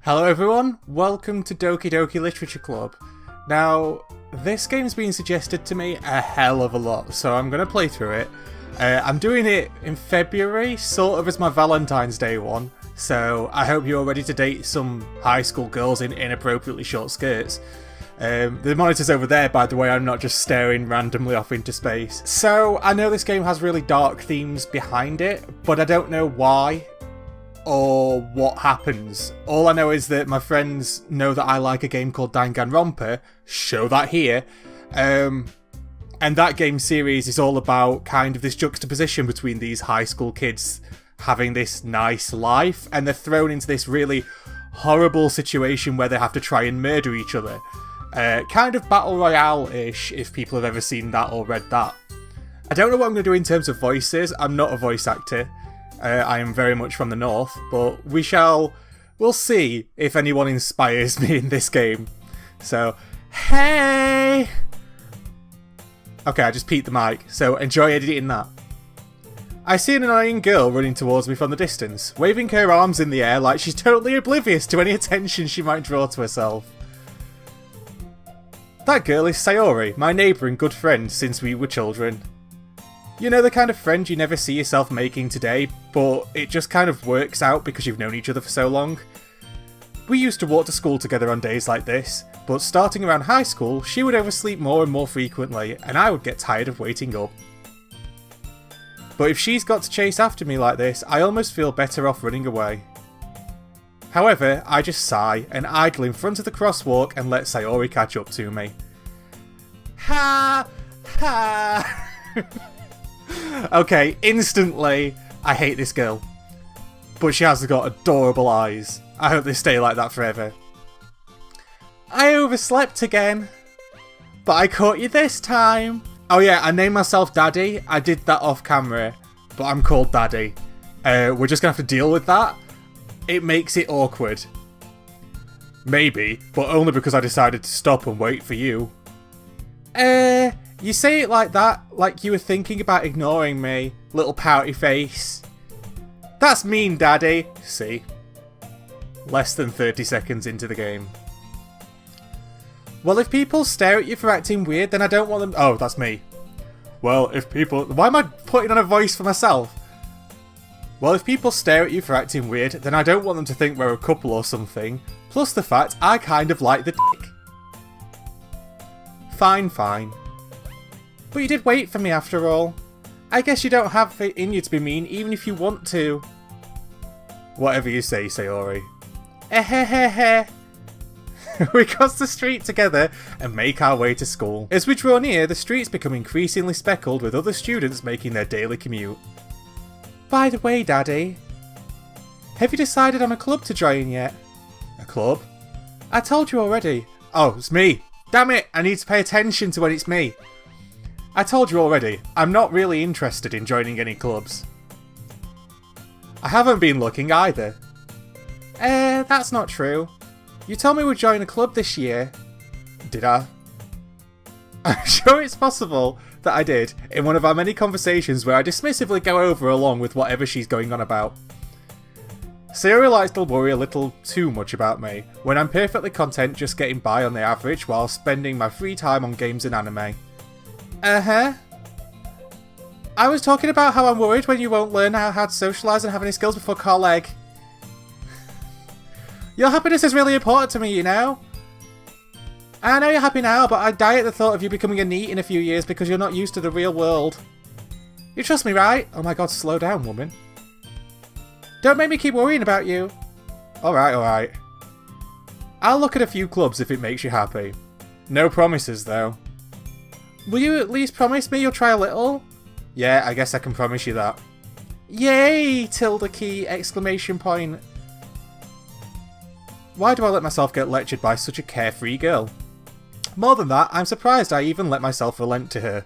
Hello everyone, welcome to Doki Doki Literature Club. Now, this game's been suggested to me a hell of a lot, so I'm going to play through it. I'm doing it in February, sort of as my Valentine's Day one, so I hope you're ready to date some high school girls in inappropriately short skirts. The monitor's over there, by the way, I'm not just staring randomly off into space. So, I know this game has really dark themes behind it, but I don't know why or what happens. All I know is that my friends know that I like a game called Danganronpa, show that here, and that game series is all about kind of this juxtaposition between these high school kids having this nice life, and they're thrown into this really horrible situation where they have to try and murder each other. Kind of Battle Royale-ish, if people have ever seen that or read that. I don't know what I'm going to do in terms of voices. I'm not a voice actor. I am very much from the north, but we'll see if anyone inspires me in this game. So, hey! Okay, I just peeked the mic, so enjoy editing that. I see an annoying girl running towards me from the distance, waving her arms in the air like she's totally oblivious to any attention she might draw to herself. That girl is Sayori, my neighbour and good friend since we were children. You know, the kind of friend you never see yourself making today, but it just kind of works out because you've known each other for so long. We used to walk to school together on days like this, but starting around high school, she would oversleep more and more frequently, and I would get tired of waiting up. But if she's got to chase after me like this, I almost feel better off running away. However, I just sigh and idle in front of the crosswalk and let Sayori catch up to me. Ha! Ha! Okay, instantly, I hate this girl. But she has got adorable eyes. I hope they stay like that forever. I overslept again. But I caught you this time. Oh yeah, I named myself Daddy. I did that off camera. But I'm called Daddy. We're just going to have to deal with that. It makes it awkward. Maybe, but only because I decided to stop and wait for you. You say it like that, like you were thinking about ignoring me, little pouty face. That's mean, Daddy. See? Less than 30 seconds into the game. Well, if people stare at you for acting weird, then I don't want them... Oh, that's me. Well, if people... Why am I putting on a voice for myself? Well, if people stare at you for acting weird, then I don't want them to think we're a couple or something. Plus the fact I kind of like the dick. Fine, fine. But you did wait for me after all. I guess you don't have it in you to be mean even if you want to. Whatever you say, Sayori. Ehehehe. We cross the street together and make our way to school. As we draw near, the streets become increasingly speckled with other students making their daily commute. By the way, Daddy, have you decided on a club to join yet? A club? I told you already. Oh, it's me. Damn it, I need to pay attention to when it's me. I told you already, I'm not really interested in joining any clubs. I haven't been looking either. That's not true. You told me we'd join a club this year. Did I? I'm sure it's possible that I did, in one of our many conversations where I dismissively go over along with whatever she's going on about. Sayori likes to worry a little too much about me, when I'm perfectly content just getting by on the average while spending my free time on games and anime. Uh-huh. I was talking about how I'm worried when you won't learn how to socialise and have any skills before college. Your happiness is really important to me, you know? I know you're happy now, but I die at the thought of you becoming a NEET in a few years because you're not used to the real world. You trust me, right? Oh my god, slow down, woman. Don't make me keep worrying about you. Alright, alright. I'll look at a few clubs if it makes you happy. No promises, though. Will you at least promise me you'll try a little? Yeah, I guess I can promise you that. Yay! Tilde key! Exclamation point. Why do I let myself get lectured by such a carefree girl? More than that, I'm surprised I even let myself relent to her.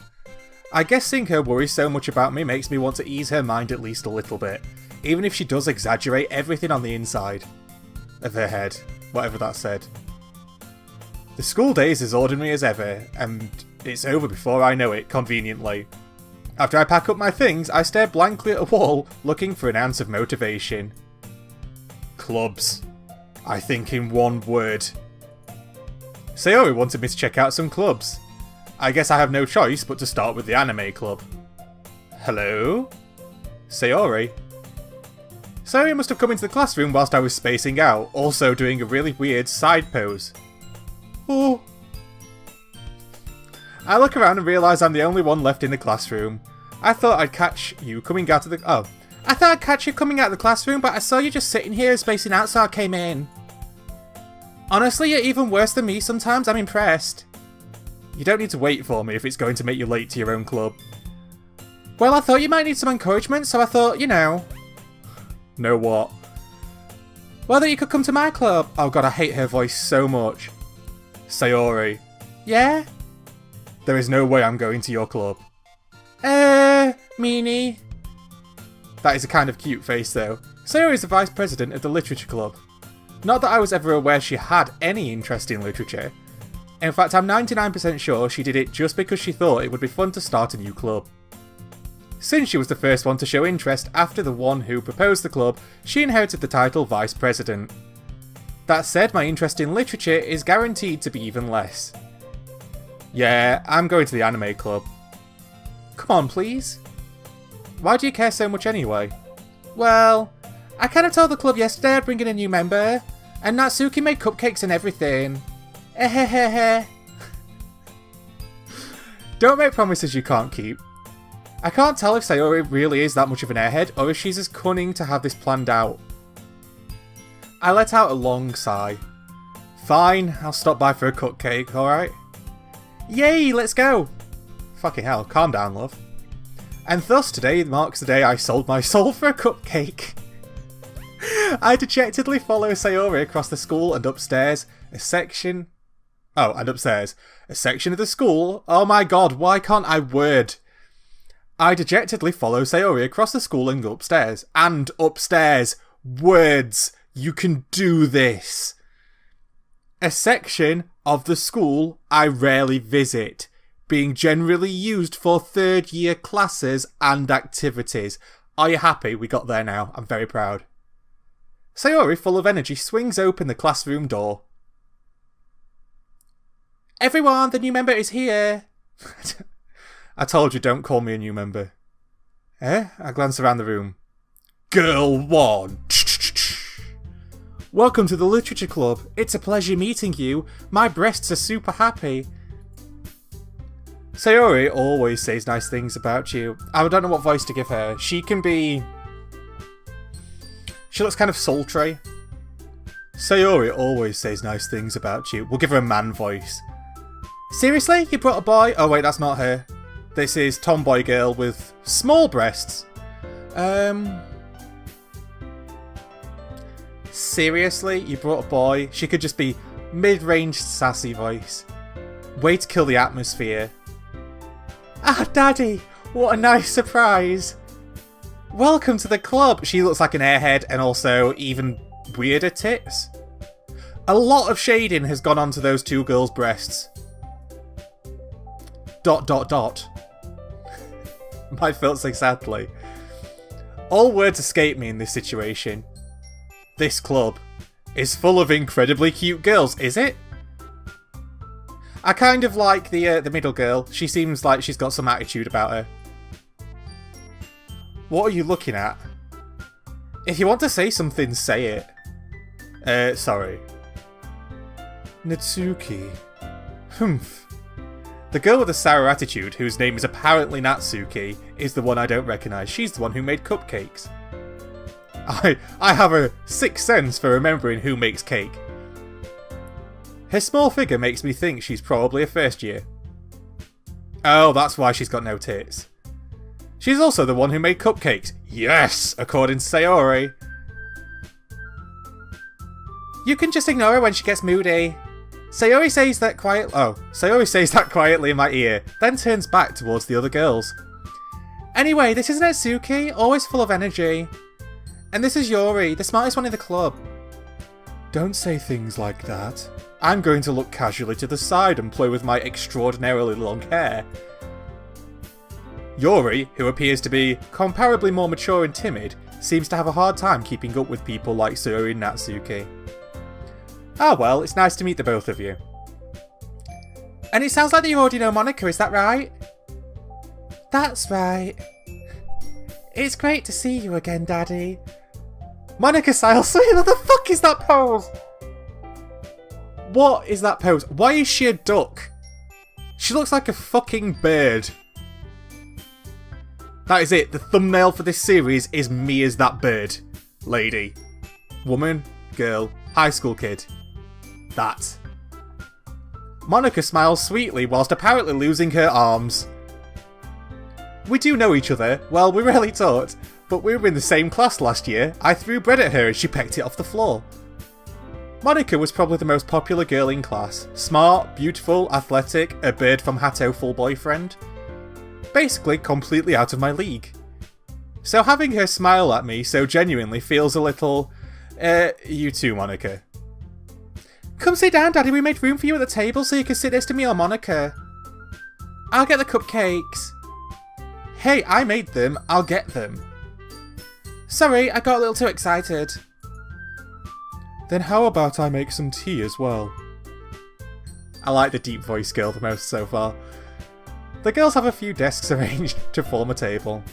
I guess seeing her worry so much about me makes me want to ease her mind at least a little bit, even if she does exaggerate everything on the inside of her head, whatever that said. The school day is as ordinary as ever, and it's over before I know it, conveniently. After I pack up my things, I stare blankly at a wall, looking for an ounce of motivation. Clubs. I think in one word. Sayori wanted me to check out some clubs. I guess I have no choice but to start with the anime club. Hello? Sayori? Sayori must have come into the classroom whilst I was spacing out, also doing a really weird side pose. Oh. I look around and realise I'm the only one left in the classroom. I thought I'd catch you coming out of the... Oh. I thought I'd catch you coming out of the classroom, but I saw you just sitting here spacing out, so I came in. Honestly, you're even worse than me sometimes. I'm impressed. You don't need to wait for me if it's going to make you late to your own club. Well, I thought you might need some encouragement, so I thought, you know... Know what? Well, that you could come to my club. Oh god, I hate her voice so much. Sayori. Yeah? There is no way I'm going to your club. Meanie. That is a kind of cute face, though. Sayori is the vice president of the literature club. Not that I was ever aware she had any interest in literature. In fact, I'm 99% sure she did it just because she thought it would be fun to start a new club. Since she was the first one to show interest after the one who proposed the club, she inherited the title Vice President. That said, my interest in literature is guaranteed to be even less. Yeah, I'm going to the anime club. Come on, please. Why do you care so much anyway? Well, I kind of told the club yesterday I'd bring in a new member, and Natsuki made cupcakes and everything. Ehehehe. Don't make promises you can't keep. I can't tell if Sayori really is that much of an airhead, or if she's as cunning to have this planned out. I let out a long sigh. Fine, I'll stop by for a cupcake, alright? Yay, let's go! Fucking hell, calm down, love. And thus today marks the day I sold my soul for a cupcake. I dejectedly follow Sayori across the school and upstairs, a section... Oh, and upstairs. A section of the school... Oh my god, why can't I word? I dejectedly follow Sayori across the school and go upstairs. And upstairs. Words. You can do this. A section of the school I rarely visit, being generally used for third year classes and activities. Are you happy? We got there now. I'm very proud. Sayori, full of energy, swings open the classroom door. Everyone, the new member is here. I told you, don't call me a new member. Eh? I glance around the room. Girl 1. Welcome to the Literature Club. It's a pleasure meeting you. My breasts are super happy. Sayori always says nice things about you. I don't know what voice to give her. She can be... She looks kind of sultry. Sayori always says nice things about you. We'll give her a man voice. Seriously? You brought a boy? Oh wait, that's not her. This is tomboy girl with small breasts. Seriously? You brought a boy? She could just be mid-range sassy voice. Way to kill the atmosphere. Ah, Daddy! What a nice surprise! Welcome to the club! She looks like an airhead and also even weirder tits. A lot of shading has gone onto those two girls' breasts. ... My thoughts exactly. All words escape me in this situation. This club is full of incredibly cute girls, is it? I kind of like the middle girl. She seems like she's got some attitude about her. What are you looking at? If you want to say something, say it. Sorry. Natsuki. Humph. The girl with the sour attitude, whose name is apparently Natsuki, is the one I don't recognise. She's the one who made cupcakes. I have a sixth sense for remembering who makes cake. Her small figure makes me think she's probably a first year. Oh, that's why she's got no tits. She's also the one who made cupcakes. Yes, according to Sayori. You can just ignore her when she gets moody. Sayori says that quietly in my ear, then turns back towards the other girls. Anyway, this is Natsuki, always full of energy. And this is Yuri, the smartest one in the club. Don't say things like that. I'm going to look casually to the side and play with my extraordinarily long hair. Yuri, who appears to be comparably more mature and timid, seems to have a hard time keeping up with people like Sayori and Natsuki. Oh well, it's nice to meet the both of you. And it sounds like you already know Monica, is that right? That's right. It's great to see you again, Daddy. Monica smiles. What the fuck is that pose? What is that pose? Why is she a duck? She looks like a fucking bird. That is it. The thumbnail for this series is me as that bird. Lady. Woman. Girl. High school kid. That. Monica smiles sweetly whilst apparently losing her arms. We do know each other. Well, we rarely talked, but we were in the same class last year. I threw bread at her and she pecked it off the floor. Monica was probably the most popular girl in class. Smart, beautiful, athletic, a bird from Hatto full boyfriend. Basically completely out of my league. So having her smile at me so genuinely feels a little... you too, Monica. Come sit down, Daddy. We made room for you at the table so you can sit next to me or Monica. I'll get the cupcakes. Hey, I made them. I'll get them. Sorry, I got a little too excited. Then how about I make some tea as well? I like the deep voice girl the most so far. The girls have a few desks arranged to form a table.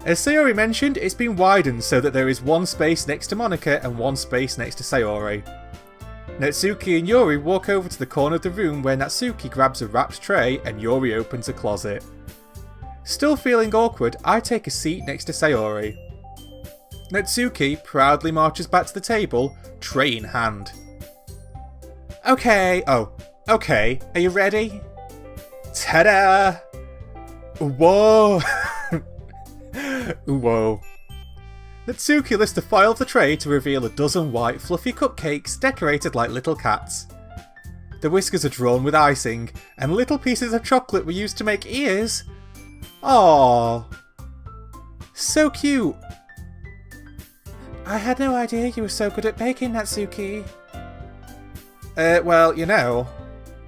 As Sayori mentioned, it's been widened so that there is one space next to Monica and one space next to Sayori. Natsuki and Yuri walk over to the corner of the room where Natsuki grabs a wrapped tray and Yuri opens a closet. Still feeling awkward, I take a seat next to Sayori. Natsuki proudly marches back to the table, tray in hand. Okay, okay, are you ready? Ta-da! Whoa! Whoa. Natsuki lifts the foil of the tray to reveal a dozen white, fluffy cupcakes decorated like little cats. The whiskers are drawn with icing, and little pieces of chocolate were used to make ears. Aww. So cute. I had no idea you were so good at baking, Natsuki. Well, you know.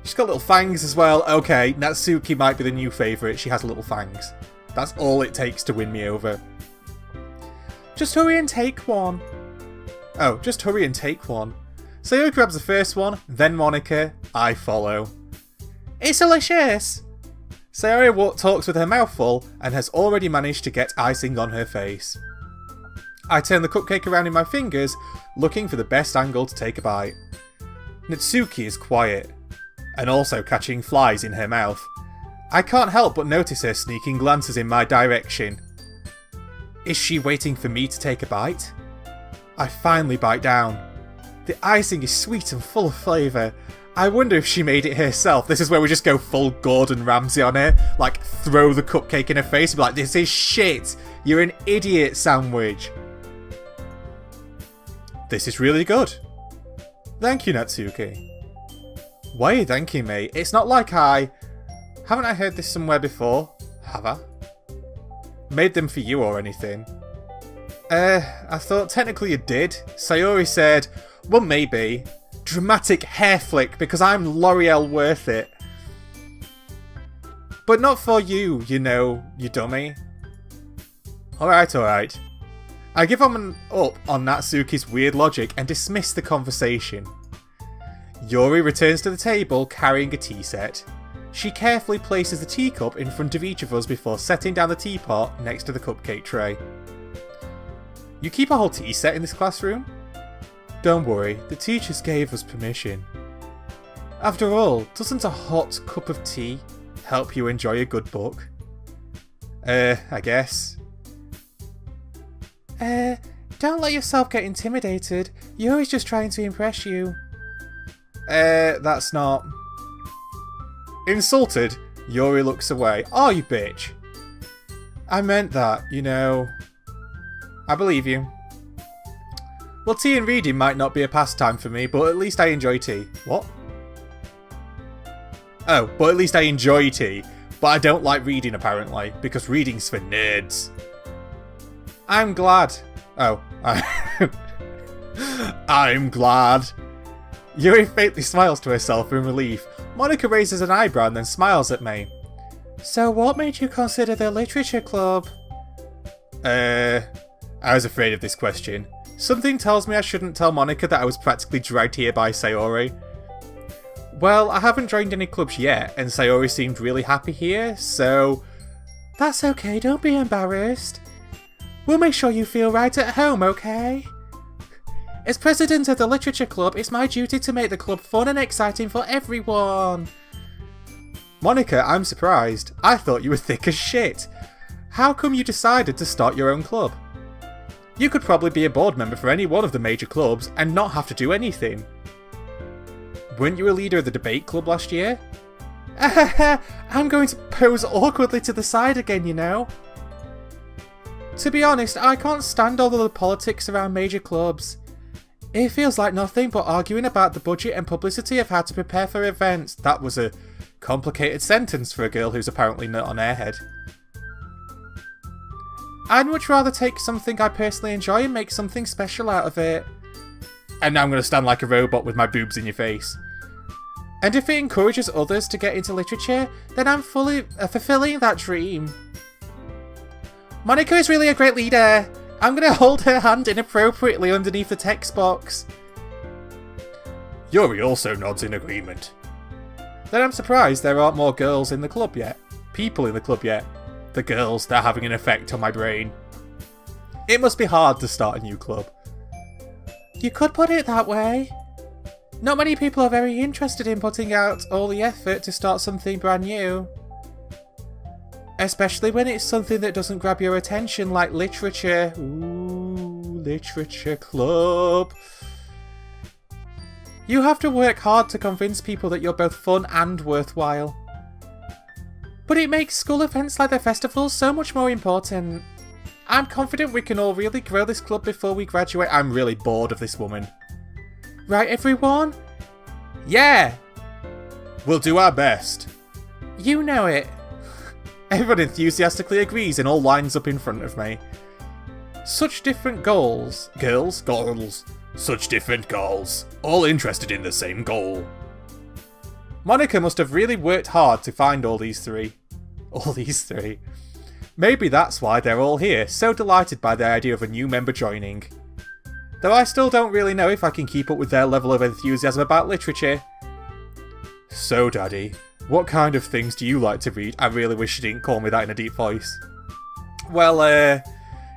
She's got little fangs as well. Okay, Natsuki might be the new favourite. She has little fangs. That's all it takes to win me over. Just hurry and take one. Oh, just hurry and take one. Sayori grabs the first one, then Monica. I follow. It's delicious! Sayori talks with her mouth full and has already managed to get icing on her face. I turn the cupcake around in my fingers, looking for the best angle to take a bite. Natsuki is quiet, and also catching flies in her mouth. I can't help but notice her sneaking glances in my direction. Is she waiting for me to take a bite? I finally bite down. The icing is sweet and full of flavour. I wonder if she made it herself. This is where we just go full Gordon Ramsay on her. Like, throw the cupcake in her face and be like, this is shit! You're an idiot, sandwich! This is really good. Thank you, Natsuki. Why are you thanking me? It's not like haven't I heard this somewhere before? Have I? Made them for you or anything? I thought technically you did. Sayori said, well maybe. Dramatic hair flick because I'm L'Oreal worth it. But not for you, you know, you dummy. Alright. I give up on Natsuki's weird logic and dismiss the conversation. Yuri returns to the table carrying a tea set. She carefully places the teacup in front of each of us before setting down the teapot next to the cupcake tray. You keep a whole tea set in this classroom? Don't worry, the teachers gave us permission. After all, doesn't a hot cup of tea help you enjoy a good book? I guess. Don't let yourself get intimidated. Yuri's just trying to impress you. That's not... Insulted, Yuri looks away. Oh, you bitch. I meant that, you know. I believe you. Well, tea and reading might not be a pastime for me, but at least I enjoy tea. What? Oh, but at least I enjoy tea. But I don't like reading, apparently, because reading's for nerds. I'm glad. Oh, I'm glad. Yuri faintly smiles to herself in relief. Monica raises an eyebrow and then smiles at me. So what made you consider the literature club? I was afraid of this question. Something tells me I shouldn't tell Monica that I was practically dragged here by Sayori. Well, I haven't joined any clubs yet, and Sayori seemed really happy here, so... That's okay, don't be embarrassed. We'll make sure you feel right at home, okay? As president of the literature club, it's my duty to make the club fun and exciting for everyone. Monica, I'm surprised. I thought you were thick as shit. How come you decided to start your own club? You could probably be a board member for any one of the major clubs and not have to do anything. Weren't you a leader of the debate club last year? I'm going to pose awkwardly to the side again, you know. To be honest, I can't stand all of the politics around major clubs. It feels like nothing but arguing about the budget and publicity of how to prepare for events. That was a complicated sentence for a girl who's apparently not an airhead. I'd much rather take something I personally enjoy and make something special out of it. And now I'm going to stand like a robot with my boobs in your face. And if it encourages others to get into literature, then I'm fully fulfilling that dream. Monica is really a great leader. I'm going to hold her hand inappropriately underneath the text box. Yuri also nods in agreement. Then I'm surprised there aren't more girls in the club yet. People in the club yet. The girls, they're having an effect on my brain. It must be hard to start a new club. You could put it that way. Not many people are very interested in putting out all the effort to start something brand new. Especially when it's something that doesn't grab your attention like literature. Ooh, literature club. You have to work hard to convince people that you're both fun and worthwhile. But it makes school events like the festival so much more important. I'm confident we can all really grow this club before we graduate. I'm really bored of this woman. Right, everyone? Yeah! We'll do our best. You know it. Everyone enthusiastically agrees and all lines up in front of me. Such different goals. Girls? Goals. Such different goals. All interested in the same goal. Monica must have really worked hard to find all these three. All these three. Maybe that's why they're all here, so delighted by the idea of a new member joining. Though I still don't really know if I can keep up with their level of enthusiasm about literature. So, Daddy, what kind of things do you like to read? I really wish you didn't call me that in a deep voice. Well,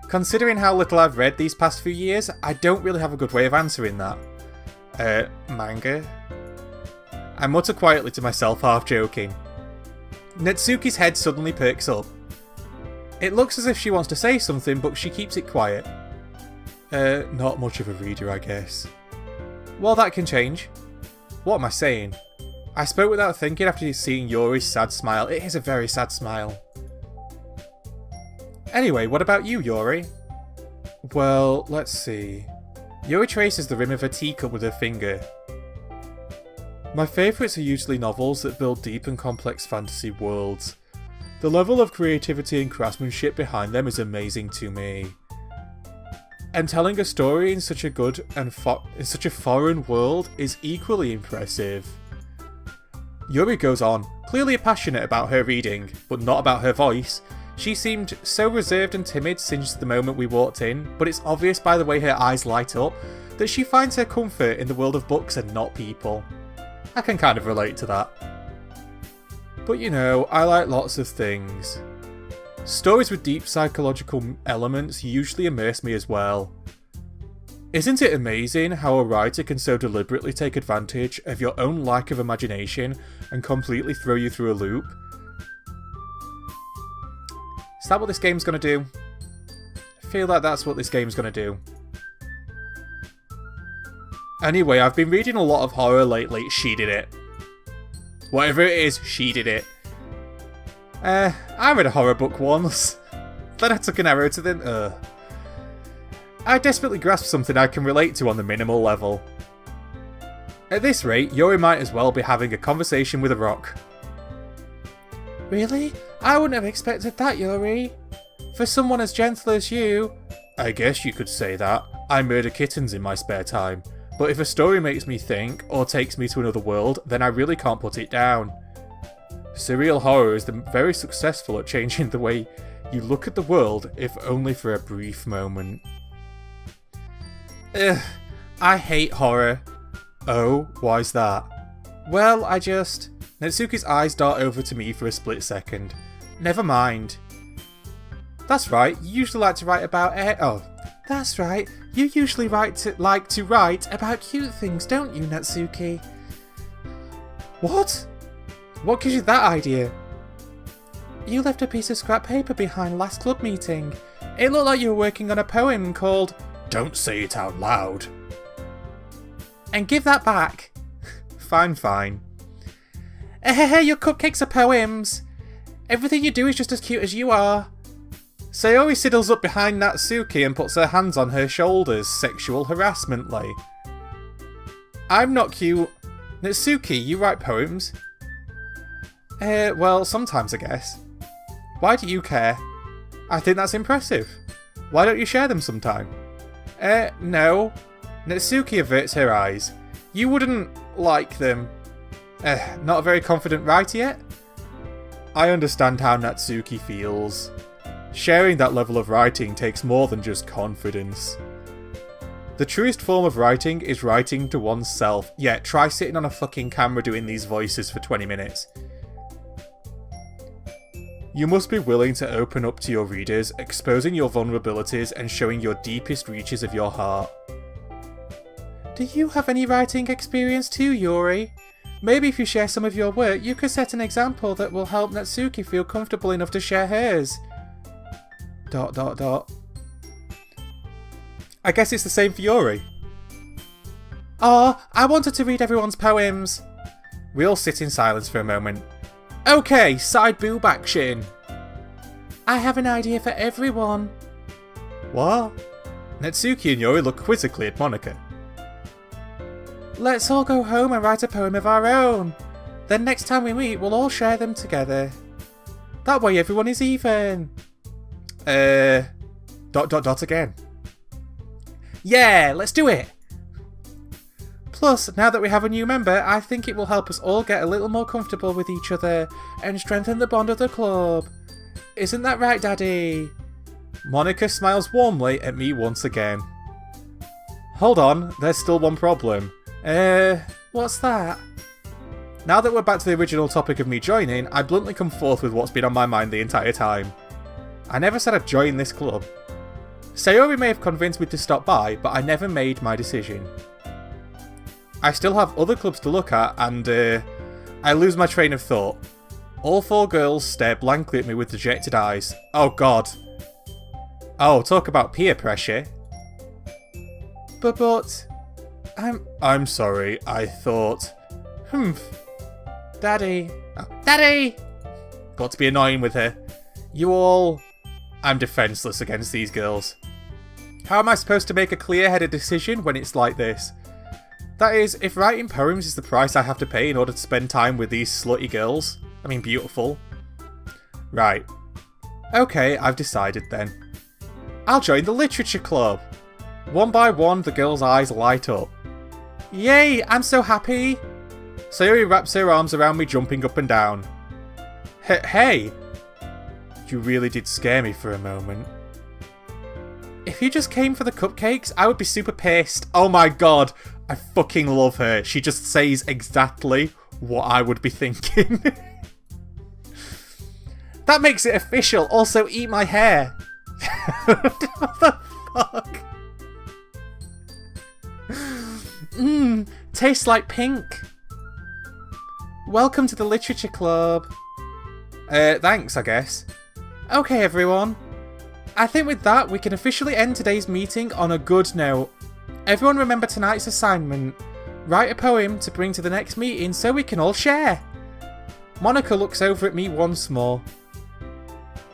considering how little I've read these past few years, I don't really have a good way of answering that. Manga? I mutter quietly to myself, half joking. Netsuki's head suddenly perks up. It looks as if she wants to say something, but she keeps it quiet. Not much of a reader, I guess. Well, that can change. What am I saying? I spoke without thinking after seeing Yuri's sad smile. It is a very sad smile. Anyway, what about you, Yuri? Well, let's see. Yuri traces the rim of her teacup with her finger. My favourites are usually novels that build deep and complex fantasy worlds. The level of creativity and craftsmanship behind them is amazing to me. And telling a story in such a good and in such a foreign world is equally impressive. Yuri goes on, clearly passionate about her reading, but not about her voice. She seemed so reserved and timid since the moment we walked in, but it's obvious by the way her eyes light up that she finds her comfort in the world of books and not people. I can kind of relate to that. But you know, I like lots of things. Stories with deep psychological elements usually immerse me as well. Isn't it amazing how a writer can so deliberately take advantage of your own lack of imagination and completely throw you through a loop? Is that what this game's gonna do? I feel like that's what this game's gonna do. Anyway, I've been reading a lot of horror lately. She did it. Whatever it is, she did it. I read a horror book once. Then I took an arrow to the... I desperately grasped something I can relate to on the minimal level. At this rate, Yuri might as well be having a conversation with a rock. Really? I wouldn't have expected that, Yuri. For someone as gentle as you... I guess you could say that. I murder kittens in my spare time. But if a story makes me think, or takes me to another world, then I really can't put it down. Surreal horror is very successful at changing the way you look at the world, if only for a brief moment. Ugh, I hate horror. Oh, why's that? Well, Natsuki's eyes dart over to me for a split second. Never mind. That's right, you usually like to write about that's right, you usually like to write about cute things, don't you, Natsuki? What? What gives you that idea? You left a piece of scrap paper behind last club meeting. It looked like you were working on a poem called Don't Say It Out Loud. And give that back. Fine. Hey, your cupcakes are poems. Everything you do is just as cute as you are. Sayori sidles up behind Natsuki and puts her hands on her shoulders, sexual harassmently. I'm not cute. Natsuki, you write poems? Well, sometimes I guess. Why do you care? I think that's impressive. Why don't you share them sometime? No. Natsuki averts her eyes. You wouldn't like them. Not a very confident writer yet? I understand how Natsuki feels. Sharing that level of writing takes more than just confidence. The truest form of writing is writing to oneself. Yeah, try sitting on a fucking camera doing these voices for 20 minutes. You must be willing to open up to your readers, exposing your vulnerabilities and showing your deepest reaches of your heart. Do you have any writing experience too, Yuri? Maybe if you share some of your work, you could set an example that will help Natsuki feel comfortable enough to share hers. ... I guess it's the same for Yuri. I wanted to read everyone's poems. We all sit in silence for a moment. Okay, side boob action. I have an idea for everyone. What? Natsuki and Yuri look quizzically at Monika. Let's all go home and write a poem of our own. Then next time we meet, we'll all share them together. That way everyone is even. ... again. Yeah, let's do it! Plus, now that we have a new member, I think it will help us all get a little more comfortable with each other and strengthen the bond of the club. Isn't that right, Daddy? Monika smiles warmly at me once again. Hold on, there's still one problem. What's that? Now that we're back to the original topic of me joining, I bluntly come forth with what's been on my mind the entire time. I never said I'd join this club. Sayori may have convinced me to stop by, but I never made my decision. I still have other clubs to look at, and I lose my train of thought. All four girls stare blankly at me with dejected eyes. Oh god. Oh, talk about peer pressure. But... I'm sorry, I thought... Daddy. Oh, Daddy! Got to be annoying with her. You all... I'm defenceless against these girls. How am I supposed to make a clear-headed decision when it's like this? That is, if writing poems is the price I have to pay in order to spend time with these slutty girls. I mean, beautiful. Right. Okay, I've decided then. I'll join the literature club. One by one, the girls' eyes light up. Yay, I'm so happy. Sayori wraps her arms around me, jumping up and down. Hey! You really did scare me for a moment. If you just came for the cupcakes, I would be super pissed. Oh my god, I fucking love her. She just says exactly what I would be thinking. That makes it official. Also, eat my hair. What the fuck? Tastes like pink. Welcome to the literature club. Thanks, I guess. Okay, everyone. I think with that, we can officially end today's meeting on a good note. Everyone remember tonight's assignment. Write a poem to bring to the next meeting so we can all share. Monika looks over at me once more.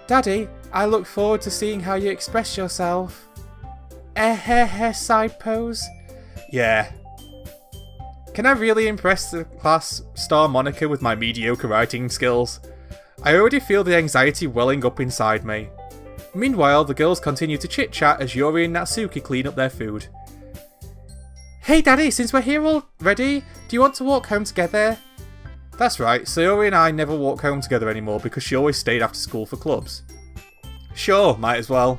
Daddy, I look forward to seeing how you express yourself. Side pose. Yeah. Can I really impress the class star Monika with my mediocre writing skills? I already feel the anxiety welling up inside me. Meanwhile, the girls continue to chit-chat as Yuri and Natsuki clean up their food. Hey Daddy, since we're here already, do you want to walk home together? That's right, Sayori and I never walk home together anymore because she always stayed after school for clubs. Sure, might as well.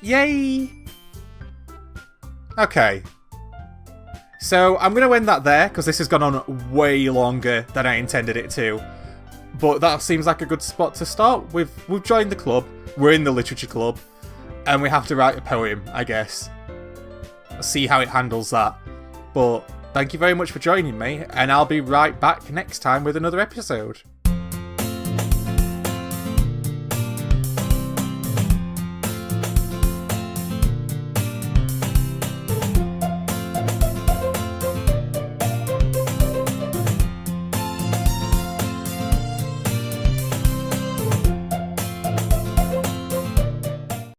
Yay! Okay. So I'm going to end that there, because this has gone on way longer than I intended it to. But that seems like a good spot to start. We've joined the club, we're in the literature club, and we have to write a poem, I guess. See how it handles that. But thank you very much for joining me, and I'll be right back next time with another episode.